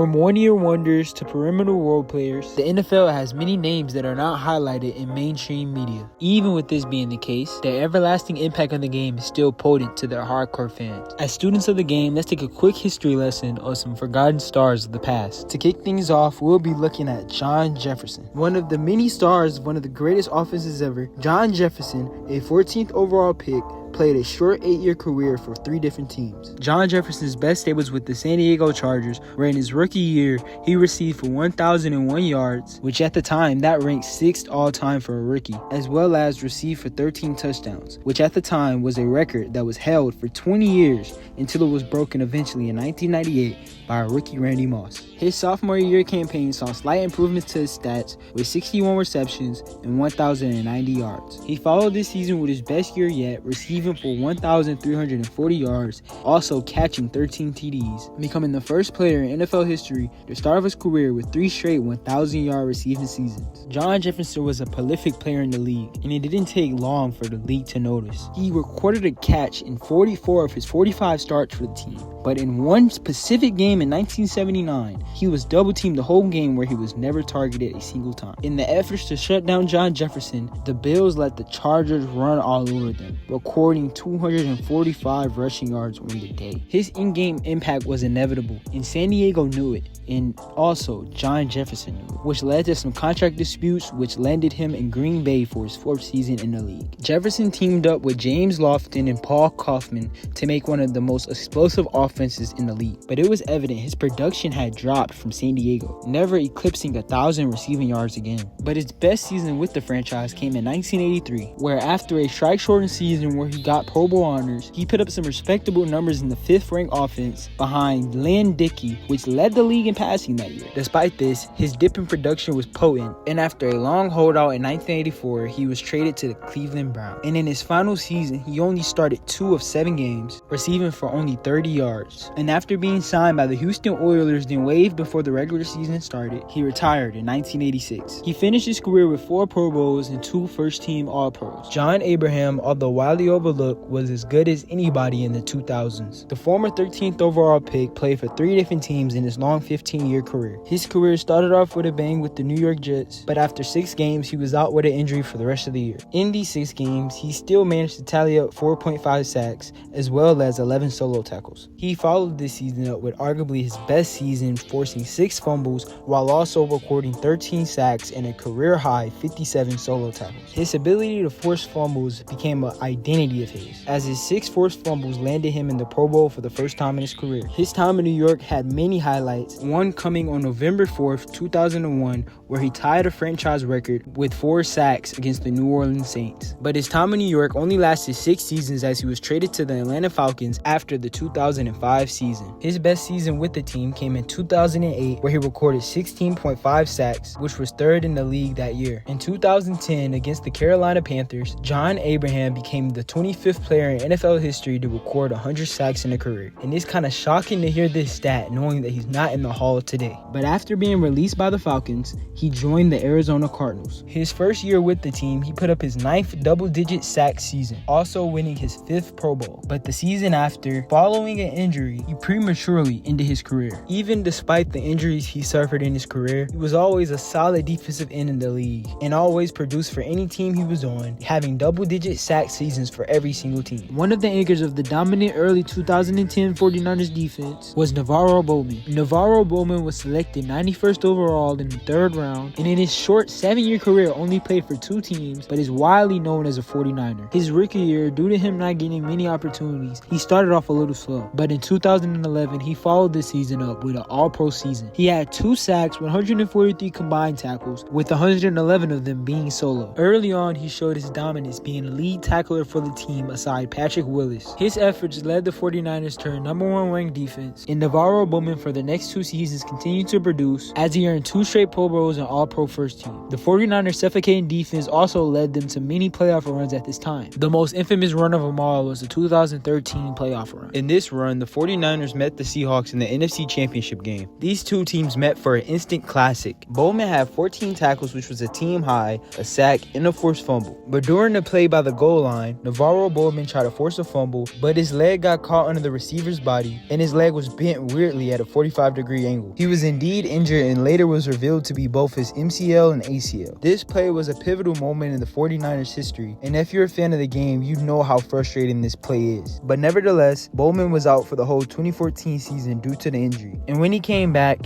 From one-year wonders to perimeter role players, the NFL has many names that are not highlighted in mainstream media. Even with this being the case, their everlasting impact on the game is still potent to their hardcore fans. As students of the game, let's take a quick history lesson on some forgotten stars of the past. To kick things off, we'll be looking at John Jefferson. One of the many stars of one of the greatest offenses ever, John Jefferson, a 14th overall pick, played a short 8-year career for 3 different teams. John Jefferson's best day was with the San Diego Chargers, where in his rookie year, he received for 1,001 yards, which at the time, that ranked 6th all-time for a rookie, as well as received for 13 touchdowns, which at the time was a record that was held for 20 years until it was broken eventually in 1998 by a rookie Randy Moss. His sophomore year campaign saw slight improvements to his stats with 61 receptions and 1,090 yards. He followed this season with his best year yet, receiving for 1,340 yards, also catching 13 TDs, becoming the first player in NFL history to start his career with 3 straight 1,000-yard receiving seasons. John Jefferson was a prolific player in the league, and it didn't take long for the league to notice. He recorded a catch in 44 of his 45 starts for the team, but in one specific game in 1979, he was double-teamed the whole game where he was never targeted a single time. In the efforts to shut down John Jefferson, the Bills let the Chargers run all over them, recording 245 rushing yards on the day. His in-game impact was inevitable, and San Diego knew it, and also John Jefferson knew it, which led to some contract disputes which landed him in Green Bay for his 4th season in the league. Jefferson teamed up with James Lofton and Paul Kaufman to make one of the most explosive offenses in the league, but it was evident his production had dropped from San Diego, never eclipsing 1,000 receiving yards again. But his best season with the franchise came in 1983, where after a strike-shortened season where he got Pro Bowl honors, he put up some respectable numbers in the 5th-ranked offense behind Lynn Dickey, which led the league in passing that year. Despite this, his dip in production was potent, and after a long holdout in 1984, he was traded to the Cleveland Browns. And in his final season, he only started 2 of 7 games, receiving for only 30 yards. And after being signed by the Houston Oilers then waived before the regular season started, he retired in 1986. He finished his career with 4 Pro Bowls and 2 first-team All-Pros. John Abraham, although widely overlooked, was as good as anybody in the 2000s. The former 13th overall pick played for 3 different teams in his long 15-year career. His career started off with a bang with the New York Jets, but after 6 games, he was out with an injury for the rest of the year. In these 6 games, he still managed to tally up 4.5 sacks, as well as 11 solo tackles. He followed this season up with arguably his best season, forcing 6 fumbles, while also recording 13 sacks and a career-high 57 solo tackles. His ability to force fumbles became an identity of his, as his 6 forced fumbles landed him in the Pro Bowl for the first time in his career. His time in New York had many highlights, one coming on November 4th, 2001, where he tied a franchise record with 4 sacks against the New Orleans Saints. But his time in New York only lasted 6 seasons, as he was traded to the Atlanta Falcons after the 2005 season. His best season with the team came in 2008, where he recorded 16.5 sacks, which was 3rd in the league that year. In 2010, against the Carolina Panthers, John Abraham became the 25th player in NFL history to record 100 sacks in a career. And it's kind of shocking to hear this stat, knowing that he's not in the Hall today. But after being released by the Falcons, he joined the Arizona Cardinals. His first year with the team, he put up his 9th double-digit sack season, also winning his 5th Pro Bowl. But the season after, following an injury, he prematurely ended his career. Even despite the injuries he suffered in his career, he was always a solid defensive end in the league, and always produced for any team he was on, having double-digit sack seasons for every single team. One of the anchors of the dominant early 2010 49ers defense was Navarro Bowman. Navarro Bowman was selected 91st overall in the 3rd round, and in his short 7-year career only played for 2 teams, but is widely known as a 49er. His rookie year, due to him not getting many opportunities, he started off a little slow, but in 2011 he followed this season up with an All-Pro season. He had 2 sacks, 143 combined tackles, with 111 of them being solo. Early on, he showed his dominance, being the lead tackler for the team aside Patrick Willis. His efforts led the 49ers to a #1 ranked defense, and Navarro Bowman for the next 2 seasons continued to produce, as he earned 2 straight Pro Bowls and All-Pro first team. The 49ers' suffocating defense also led them to many playoff runs at this time. The most infamous run of them all was the 2013 playoff run. In this run, the 49ers met the Seahawks in the NFC Championship game. These 2 teams met for an instant classic. Bowman had 14 tackles, which was a team high, a sack, and a forced fumble. But during the play by the goal line, Navarro Taro Bowman tried to force a fumble, but his leg got caught under the receiver's body, and his leg was bent weirdly at a 45-degree angle. He was indeed injured and later was revealed to be both his MCL and ACL. This play was a pivotal moment in the 49ers history, and if you're a fan of the game, you know how frustrating this play is. But nevertheless, Bowman was out for the whole 2014 season due to the injury. And when he came back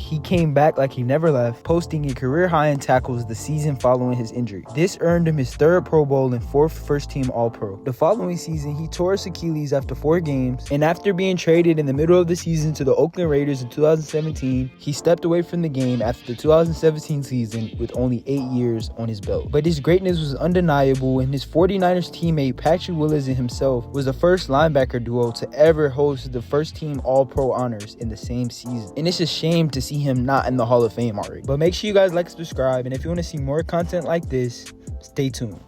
like he never left, posting a career high in tackles the season following his injury. This earned him his 3rd Pro Bowl and 4th first-team All-Pro. The following season, he tore his Achilles after 4 games, and after being traded in the middle of the season to the Oakland Raiders in 2017, he stepped away from the game after the 2017 season with only 8 years on his belt. But his greatness was undeniable, and his 49ers teammate Patrick Willis and himself was the first linebacker duo to ever host the first-team All-Pro honors in the same season. And it's a shame to see him not in the Hall of Fame already. But make sure you guys like and subscribe, and if you want to see more content like this, stay tuned.